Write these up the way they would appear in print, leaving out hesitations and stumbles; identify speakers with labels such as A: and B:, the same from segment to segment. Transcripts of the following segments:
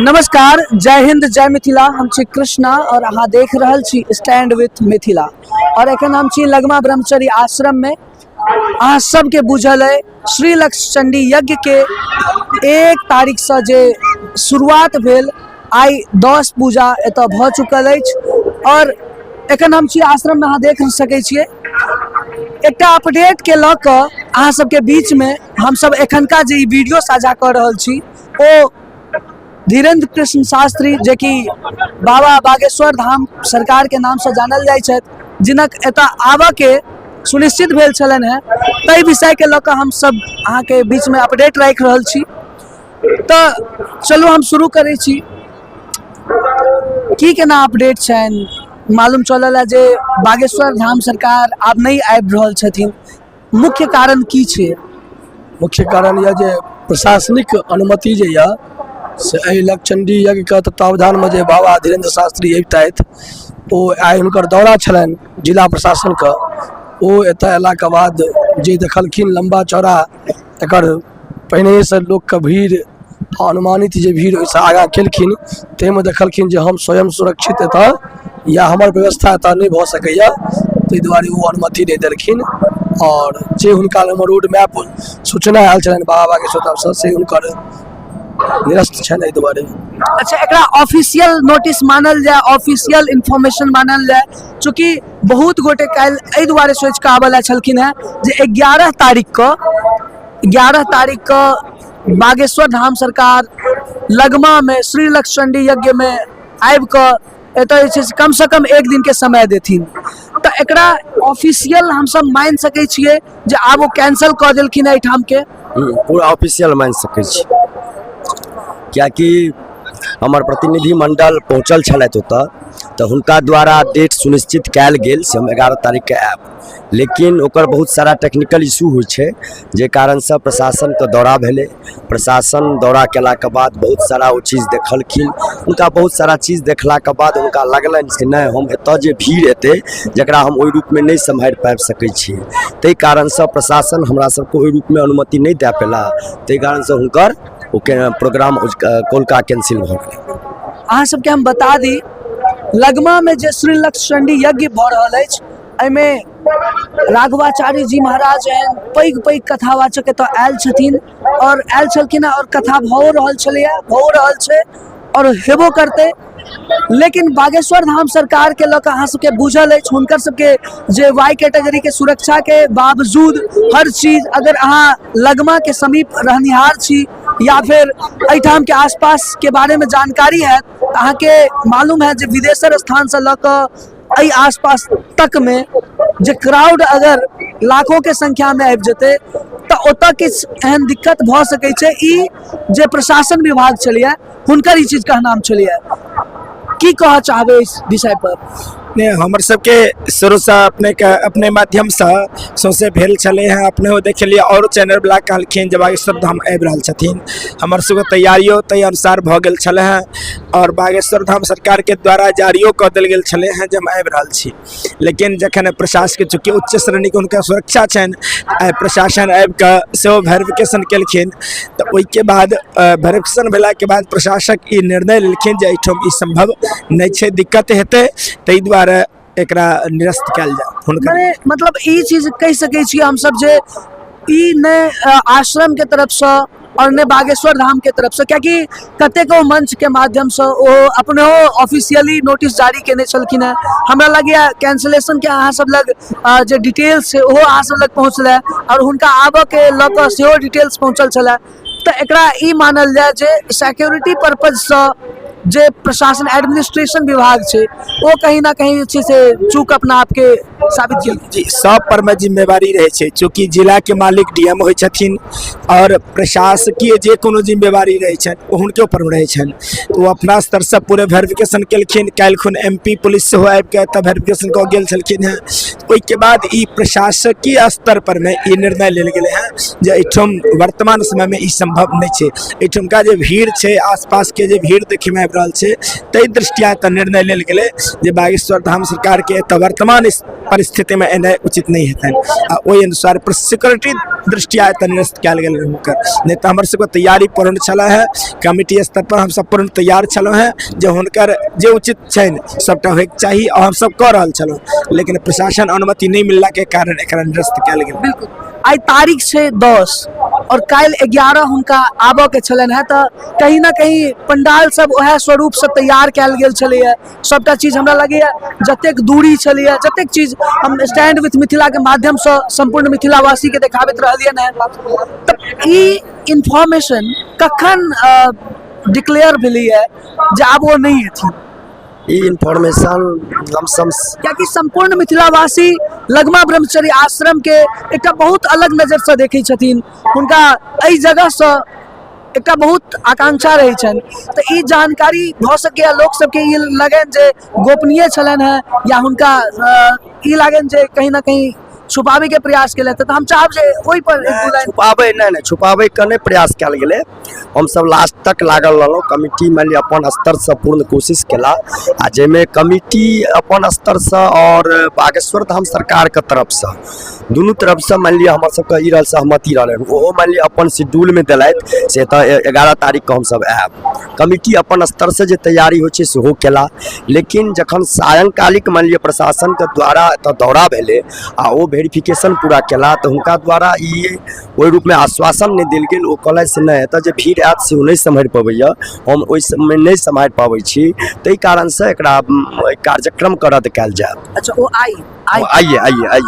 A: नमस्कार, जय हिंद, जय मिथिला। हम छी कृष्णा और अहाँ देख रहल छी स्टैंड विथ मिथिला। और एखन हम छी लगमा ब्रह्मचर्य आश्रम में। अहाँ सबके बुझल है श्री लक्ष्य चंडी यज्ञ के 1 तारीख से जे शुरुआत भेल, आई 10 पूजा एतऽ भ चुकल अछि। और एखन हम छी आश्रम में, अहाँ देख सकै छियै एकटा अपडेट के लऽ कऽ अहाँ सबके बीच में हम सब एखनका जे वीडियो साझा कर रहल छी ओ धीरेन्द्र कृष्ण शास्त्री, जे कि बाबा बागेश्वर धाम सरकार के नाम से जानल जाइ छथि, जिनक एतऽ आबऽ के सुनिश्चित भेल छलनि हैं, ताहि विषय के लऽ कऽ हम सब अहाँ के बीच में अपडेट राखि रहल छी। तऽ चलू हम शुरू करै छी। की केना अपडेट छनि? मालूम चलल है जे बागेश्वर धाम सरकार आब नहीं आबि रहल छथिन, मुख्य कारण की छै?
B: मुख्य कारण यह जे प्रशासनिक अनुमति जे यह से एहि लक्ष्य चंडी यज्ञ के तत्वावधान में जे बाबा धीरेन्द्र शास्त्री अबितथि, ओ आइ हुनकर दौरा छलनि जिला प्रशासन के। ओ एतऽ अयला के बाद जे देखलखिन लंबा चौड़ा एकर पहिने से लोक के भीड़, अनुमानित जे भीड़ ओहिसँ आगाँ केलखिन, ताहिमे देखलखिन जे हम स्वयं सुरक्षित एतऽ या हमर व्यवस्था एतऽ नहीं भऽ सकैया, ताहि दुआरे ओ अनुमति नहीं देलखिन। और जे हुनका लग रोड मैप सूचना आयल छलनि बाबा बागेश्वर धाम से हुनकर निरस्त छनि एहि दुआरे।
A: अच्छा, एकरा ऑफिशियल नोटिस मानल जाए, ऑफिशियल इन्फॉर्मेशन मानल जाए, चूँकि बहुत गोटे काल्हि एहि दुआरे सोचि कऽ आबल छलखिन हैं जे 11 तारीख के बागेश्वर धाम सरकार लगमा में श्री लक्ष्य चंडी यज्ञ में आबि कऽ एतऽ जे छै से कम से कम 1 दिन के समय देथिन। तऽ एकरा ऑफिशियल हम सब मान सकै छियै जे आब ओ कैंसिल कऽ देलखिन है एहिठाम के?
C: पूरा ऑफिशियल मान सकै छी, कियाकि हमर प्रतिनिधि मंडल पहुँचल छलथि ओतऽ, तऽ हुनका द्वारा डेट सुनिश्चित कयल गेल से हम 11 तारीख के आयब। लेकिन ओकर बहुत सारा टेक्निकल इशू होइ छै, जे कारणसँ प्रशासन के दौरा भेलै। प्रशासन दौरा केलाके बाद बहुत सारा ओ चीज देखलखिन। हुनका बहुत सारा चीज देखलाके बाद हुनका लगलनि से नहि, हम एतऽ जे भीड़ हेतै जकरा हम ओहि रूपमे नहि सम्हारि पाबि सकै छी, ताहि कारणसँ प्रशासन हमरा सबके ओहि रूपमे अनुमति नहि दए पेला। ताहि कारणसँ हुनकर प्रोग्राम कोलका कैंसिल भऽ गेलै।
A: अहाँ सबके हम बता दी, लगमा में जे श्री लक्ष्य चंडी यज्ञ भऽ रहल अछि, एहिमे राघवाचार्य जी महाराज एहन पैघ कथावाचक एतऽ आयल छथिन और आयल छलखिन और कथा भऽ रहल छलैया, भऽ रहल छै और हेबो करतै। लेकिन बागेश्वर धाम सरकार के लऽ कऽ अहाँ सबके बुझल अछि, हुनकर सबके जे वाई कैटेगरी के सुरक्षा के बावजूद हर चीज, अगर अहाँ लगमा के समीप रहनिहार छी या फिर एहिठाम के आसपास के बारे में जानकारी है, अहाँ के मालूम है जे विदेशर स्थान से लऽ कऽ एहि आसपास तक में जे क्राउड अगर लाखों के संख्या में आबि जेतै तऽ ओतऽ किछु एहन दिक्कत भऽ सकै छै। ई जे प्रशासन विभाग छलैया हुनकर ई चीज कहनाम छलैया, की कहऽ चाहबै इस विषय पर?
D: ने हमर सबके शुरूसँ अपने माध्यम से सौंसे भेल छलै हैं। अपने देखलिए और चैनल वाला कहलखिन जे बागेश्वर धाम आबि रहल छथिन। हमर सबके तैयारियों ताहि अनुसार भऽ गेल छलै हैं और बागेश्वर धाम सरकार के द्वारा जारियो कऽ देल गेल छलै हैं जे हम आबि रहल छी। लेकिन जखन प्रशासन के चूँकि उच्च श्रेणी के हुनका सुरक्षा छनि, प्रशासन आबि कऽ सेहो वेरिफिकेशन केलखिन, तऽ ओहिके बाद वेरिफिकेशन भेलाके बाद प्रशासक ई निर्णय लेलखिन जे एहिठाम ई संभव नहीं छै, दिक्कत हेतै, ताहि दुआरे एकरा निरस्त कयल जाय। हुनकर
A: मतलब ई चीज कहि सकै छियै हम सब जे ई ने आश्रम के तरफ से और ने बागेश्वर धाम के तरफ से, क्योंकि कतेको मंच के माध्यम से ओ अपने ऑफिशियली नोटिस जारी केने छलखिन है। हमरा लगैया कैंसिलेशन के अहाँ सब लग जे डिटेल्स छै ओहो अहाँ सब लग पहुँचलै और हुनका आबऽ के लऽ कऽ सेहो डिटेल्स पहुँचल छलै। तऽ एकरा ई मानल जाए जे सिक्योरिटी पर्पज से जे प्रशासन एडमिनिस्ट्रेशन विभाग छै वो कहीं ना कहीं जे छै से चूक अपना आप के साबित किया।
D: जी, सब पर में जिम्मेवारी रहे छै, चूँकि जिला के मालिक डीएम होइ छथिन और प्रशासकीय जे कोनो जिम्मेवारी रहे छनि वो हुनके ऊपर में रहे छनि। तो वो अपना स्तर से पूरे वेरिफिकेशन केलखिन। काल्हिखुन एमपी पुलिस सेहो आबि के एतऽ वेरिफिकेशन कऽ गेल छलखिन हैं। ओहिके बाद ई प्रशासकीय स्तर पर में ई निर्णय लेल गेलै हैं जे एहिठाम वर्तमान समय में ई संभव नहीं छै। एहिठामका जे भीड़ छै, आसपास के जे भीड़ देखे में आबि रहल छै, ताहि दृष्टिया एतऽ निर्णय लेल गेलै जे बागेश्वर धाम सरकार के एतऽ वर्तमान इस परिस्थिति में एनाइ उचित नहीं हेतनि, आ ओहि अनुसार सिक्योरिटी दृष्टिया एतऽ निरस्त कयल गेल हुनकर। नहीं तऽ हमर सबके तैयारी पूर्ण छल है, कमिटी स्तर पर हमसब पूर्ण तैयार छलहुँ हैं जे हुनकर जे उचित छनि सबटा होइके चाही, और हमसब कऽ रहल छलहुँ, लेकिन प्रशासन अनुमति नहीं मिलला के कारण एकरा निरस्त कयल गेल।
A: बिल्कुल। आई तारीख छै 10 और काल्हि 11 हुनका आबऽ के छलनि है, तऽ कहीं ना कहीं पंडाल सब ओहे स्वरूप से तैयार कयल गेल छलैया, सबटा चीज हमरा लगैया जतेक दूरी छलैया, जतेक चीज हम स्टैंड विथ मिथिला के माध्यम से संपूर्ण मिथिलावासी के देखाबैत रहलियनि है। तऽ ई इंफॉर्मेशन कखन डिक्लेयर भेलै है जे आब वो नहीं हेथिन?
C: ई इंफॉर्मेशन लमसम
A: कियाकि संपूर्ण मिथिलावासी लगमा ब्रह्मचर्य आश्रम के एकटा बहुत अलग नजर से देखै छथिन, हुनका एहि जगह से एकटा बहुत आकांक्षा रहै छनि, तऽ ई जानकारी भऽ सकैया लोक सबके ई लगनि जे गोपनीय छलनि है, या हुनका ई लागनि जे कहीं ना कहीं छुपावे के प्रयास केलथि, तऽ हम चाहब जे ओहि पर एक दू लाइन
C: छुपावे के नहीं प्रयास कयल गेलै। हम सब लास्ट तक लागल रहलहुँ, कमिटी मान लिअ अपन स्तर से पूर्ण कोशिश केला, आ जाहिमे कमिटी अपन स्तर से और बागेश्वर धाम सरकार के तरफ से दुनू तरफ से मान लिअ हमर सबके ई रहल सहमति रहलै, ओहो मान लिअ अपन शेड्यूल में देलथि से तऽ 11 तारीख के हम सब आयब। कमिटी अपन स्तर से जे तैयारी होइ छै सेहो केला, लेकिन जखन सायंकालिक मान लिअ प्रशासन के द्वारा एतऽ दौरा भेलै आ ओ वेरिफिकेशन पूरा केला, तऽ हुनका द्वारा ई ओहि रूप में आश्वासन नहीं देल गेल। ओ कहलथि से नहीं एतऽ जे भीड़ आयत से नहीं सम्हारि पबैया, हम ओहि समय नहीं सम्हारि पाबै छी, ताहि कारण से एकरा कार्यक्रम के रद्द कयल जाय।
A: अच्छा, वो
C: आइए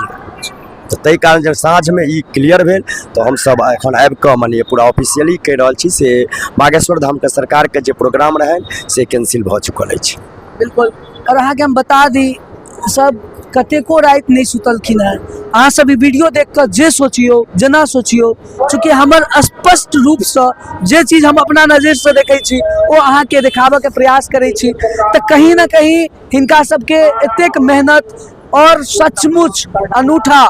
C: तो ताहि कारण जब साँझ में ई क्लियर भेल तऽ हम सब एखन आबि कऽ मानिए पूरा ऑफिशियली कहि रहल छी से बागेश्वर धाम के सरकार के जे प्रोग्राम रहनि से कैंसिल भऽ चुकल अछि।
A: बिल्कुल। और अहाँके हम बता दी, सब कतेको रात नहीं सुतलखिन है, अहाँ सब ई वीडियो देख कर जे सोचियो जेना सोचियो, चूँकि हमर स्पष्ट रूप से जे चीज हम अपना नजर से देखे छी वो अहाँ के देखाबऽ के प्रयास करे छी, तऽ कहीं ना कहीं हिनका सबके एतेक मेहनत और सचमुच अनूठा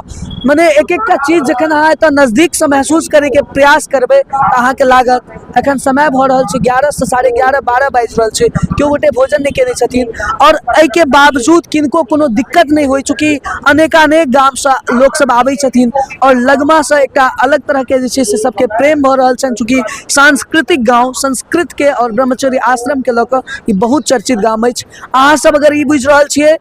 A: मने एक एक चीज जखन अहाँ एतऽ नजदीक से महसूस करे के प्रयास करबे तऽ अहाँ के लागत। एखन समय भऽ रहल छै 11 से 11:30 12 बाजि रहल छै, केओ गोटे भोजन नहीं केने छथिन, और एहि के बावजूद किनको कोनो दिक्कत नहीं होइ, चूँकि अनेकानेक गाम से लोक सब आबै छथिन, और लगमा से एकटा अलग तरह के जे छै से सबके प्रेम भऽ रहल छनि, चूँकि सांस्कृतिक गाँव संस्कृत के और ब्रह्मचर्य आश्रम के लऽ कऽ ई बहुत चर्चित गाम अछि। अहाँ सब अगर ई बुझि रहल छियै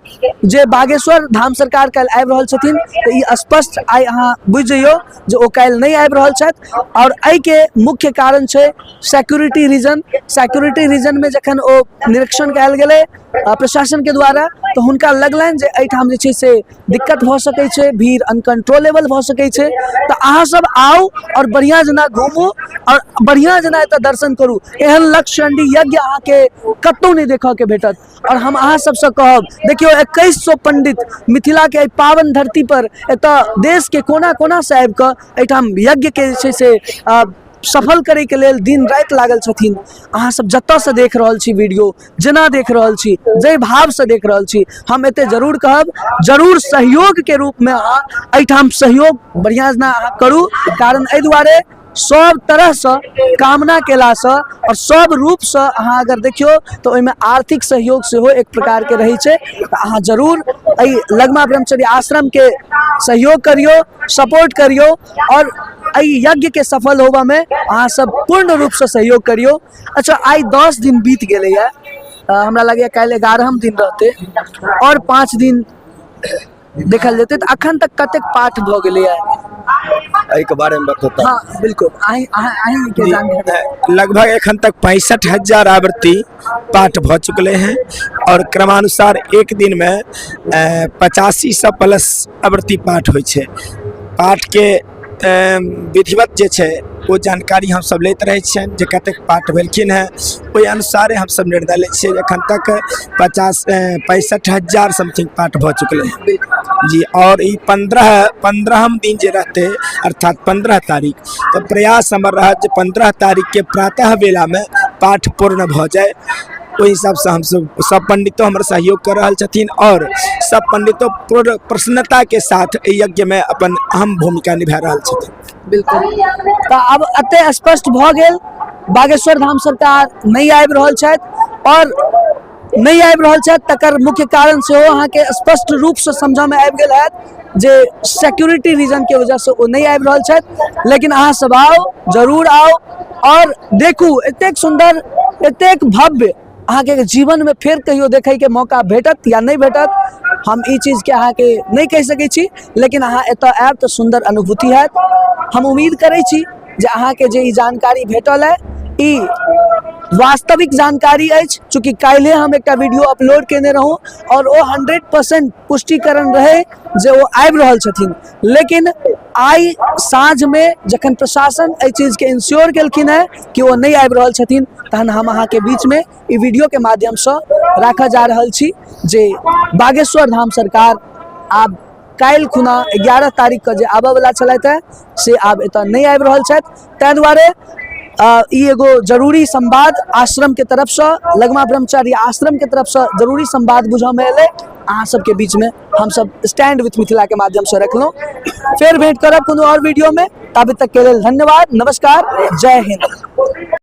A: जे बागेश्वर धाम सरकार काल्हि आबि रहल छथिन, तऽ ई स्पष्ट आइ अहाँ बुझि जइयौ जे ओ काल्हि नहीं आबि रहल छथि, और एहि के मुख्य कारण छै सिक्योरिटी रीजन। सिक्योरिटी रीजन में जखन ओ निरीक्षण कयल गेलै प्रशासन के द्वारा, तो हुनका लगलनि जे एहिठाम जे छै से दिक्कत भऽ सकै छै, भीड़ अनकंट्रोलेबल भऽ सकै छै, तऽ अहाँ सब आउ और बढ़िया जना घूमू और बढ़िया जना एतऽ दर्शन करू। एहन लक्ष्य चंडी यज्ञ अहाँ के कतौ नहीं देखऽ के भेटत। और हम अहाँ सबसे कहब, देखियो 2100 पंडित मिथिला के पावन धरती पर एतऽ देश के कोना कोना से आबि कऽ एहिठाम यज्ञ के जे छै से सफल करे के लेल दिन रात लागल छथिन। अहाँ सब जतऽ से देख रहल छी वीडियो, जेना देख रहल छी, जय भाव से देख रहल छी, हम एते जरूर कहब, जरूर सहयोग के रूप में अहाँ एहिठाम सहयोग बढ़िया जना अहाँ करू, कारण एहि दुआरे सब तरह से कामना केला से और सब रूप से अहाँ अगर देखियो तो ओहिमे आर्थिक सहयोग सेहो एक प्रकार के रही छै, तऽ अहाँ जरूर एहि लगमा ब्रह्मचर्य आश्रम के सहयोग करियो, सपोर्ट करियो, और एहि यज्ञ के सफल होबा में अहाँ सब पूर्ण रूप से सहयोग करियो। अच्छा, आई 10 दिन बीत गेले है, हमरा लगैया काल्हि 11हम दिन रहते और 5 दिन देखल जेते, तऽ अखन तक कतेक पाठ भऽ गेले है
C: एहि के बारे में बताता।
A: हाँ बिल्कुल, अहीं के जानकारी।
D: लगभग एखन तक 65,000 आवृत्ति पाठ भऽ चुकले हैं, और क्रमानुसार एक दिन में 8500 प्लस आवृत्ति पाठ होइ छै। पाठ के विधिवत जे छै वो जानकारी हम सब लैत रहे छियनि जे कतेक पाठ भेलखिन हैं, ओहि अनुसारे हम सब निर्णय लै छियै। एखन तक 65,000 समथिंग पाठ भऽ चुकले हैं जी। और ई 15हम दिन जे रहते अर्थात 15 तारीख, तो प्रयास हमर रहा जे 15 तारीख के प्रातः बेला में पाठ पूर्ण भऽ जाए। ओहि हिसाब से हम सब पंडितों हमारे सहयोग कर रहल छथिन, और सब पंडितों पूर्ण प्रसन्नता के साथ यज्ञ में अपन अहम भूमिका निभा रहल छथिन।
A: बिल्कुल। तऽ अब एते स्पष्ट भऽ गेल बागेश्वर धाम सरकार नहीं आबि रहल छथि, और नहीं आबि रहल छथि तकर मुख्य कारण सेहो अहाँके स्पष्ट रूप से समझ में आबि गेल हैत जे सिक्योरिटी रीजन के वजह से वो नहीं आबि रहल छथि। लेकिन अहाँ सब आओ, जरूर आओ और देखू एतेक सुंदर, एतेक भव्य अहाँके जीवन में फेर कहियो देखै के मौका भेटत या नहीं भेटत, हम ई चीज के अहाँके नहीं कहि सकै छी। लेकिन अहाँ एतऽ आयब तऽ सुंदर अनुभूति हैत। हम उम्मीद करै छी जे अहाँके जे ई जानकारी भेटल है ई वास्तविक जानकारी अछि, चूँकि काल्हि हम एक वीडियो अपलोड केने रहूँ और वो 100% पुष्टिकरण रहे जे वो आबि रहल छथिन। लेकिन आई साँझ में जखन प्रशासन एहि चीज के इंश्योर केलखिन है कि वो नहीं आबि रहल छथिन, तहन हम अहाँ के बीच में ई वीडियो के माध्यम से राखऽ जा रहल छी जे बागेश्वर धाम सरकार आब काल्हि खुना 11 तारीख के जे आबऽ वाला छलथि है से आब एतऽ नहीं आबि रहल छथि। ताहि दुआरे ई एगो जरूरी संवाद आश्रम के तरफ से, लगमा ब्रह्मचारी आश्रम के तरफ से जरूरी संवाद बुझऽ में एलै। अहाँ सबके बीच में हम सब स्टैंड विथ मिथिला के माध्यम से रखलहुँ। फिर भेंट करब कोनो और वीडियो में, तब तक के लेल धन्यवाद, नमस्कार, जय हिंद।